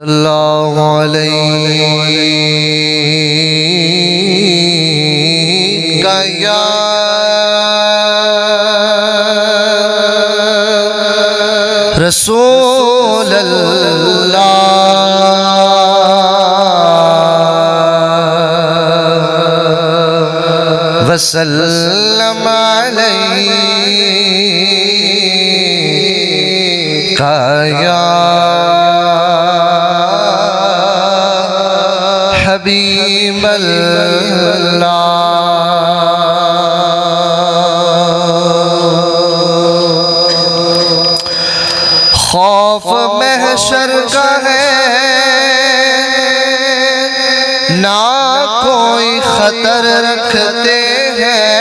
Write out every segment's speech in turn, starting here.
اللہ علیہ یا رسول اللہ وسلم علیک یا حبیب اللہ۔ خوف محشر کا ہے نہ کوئی خطر رکھتے ہیں،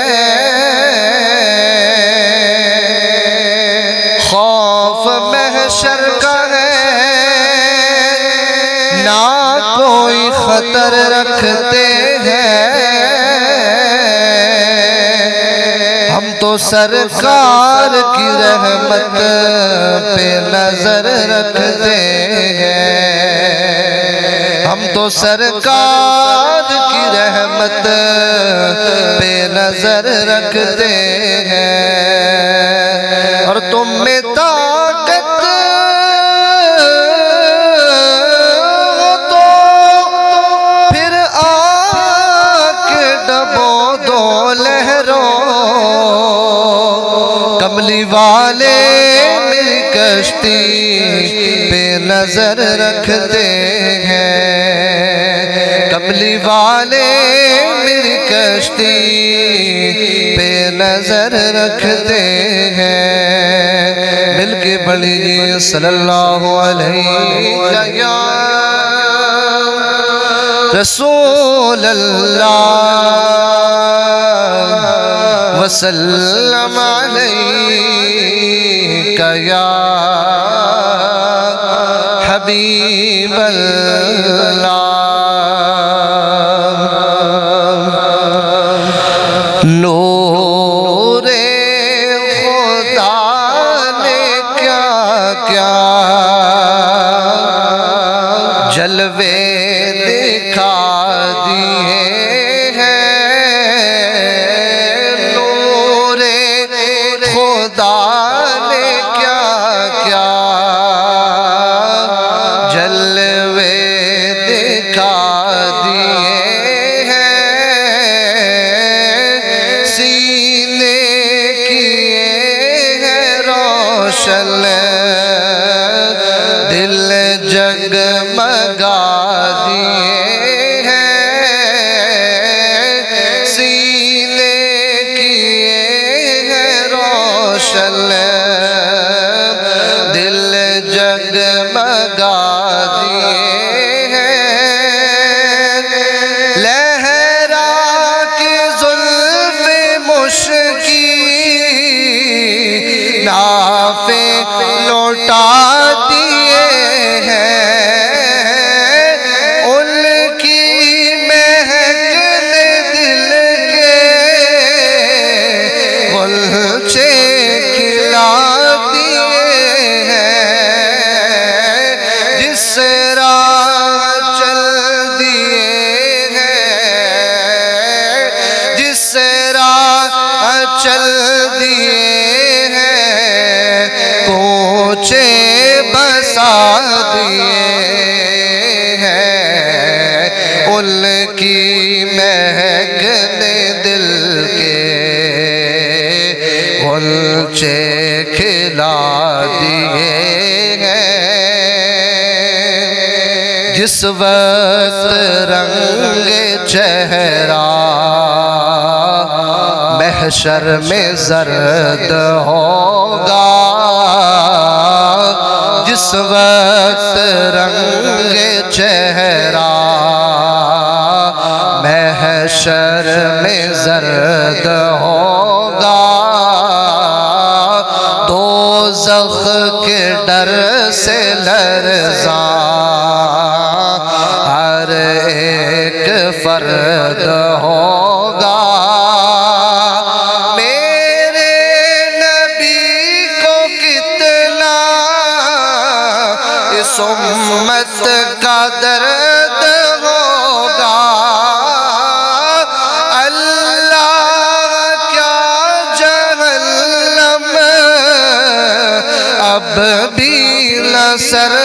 خوف محشر کا ہے نہ کوئی خطر رکھتے ہیں، ہم تو سرکار کی رحمت پہ نظر رکھتے ہیں، ہم تو سرکار کی رحمت پہ نظر رکھتے ہیں، اور تم میں طاقت ہو تو پھر آ کے ڈبو دو لہروں، کملی والے میری کشتی پہ نظر رکھتے ہیں، کملی والے میری کشتی پہ نظر رکھتے ہیں۔ مل کے پڑھیے صلی اللہ علیہ یا رسول اللہ وسلم علیک یا حبیب اللہ۔ نور خدا نے کیا کیا جلوے دکھا دیے ہیں، نور خدا نے کیا کیا جلوے دکھا دیے ہیں، سینے کیے ہیں روشن، دل جگمگا دیے ہیں، سینے کیے ہیں روشن، دل جگمگا دیے ہیں، لہرا کے زلف مشکی نافے لوٹا دیے ہیں، ان کی مہک نے دل کے غلچے کھلا دیے ہیں، جس راہ چل دیے ہیں، جس راہ چل دیے ہیں، کوچے بسا دیے ہیں، ان کی مہک نے دل کے غلچے کھلا دیے ہیں، جس وقت رنگ چہرہ محشر میں زرد ہوگا، جس وقت رنگ چہرہ محشر میں زرد ہوگا، دوزخ کے ڈر سے لرزاں ہر ایک فرد ہوگا، میرے نبی کو کتنا اس امت کا درد ہوگا اللہ کیا جہنم اب بھی نہ سر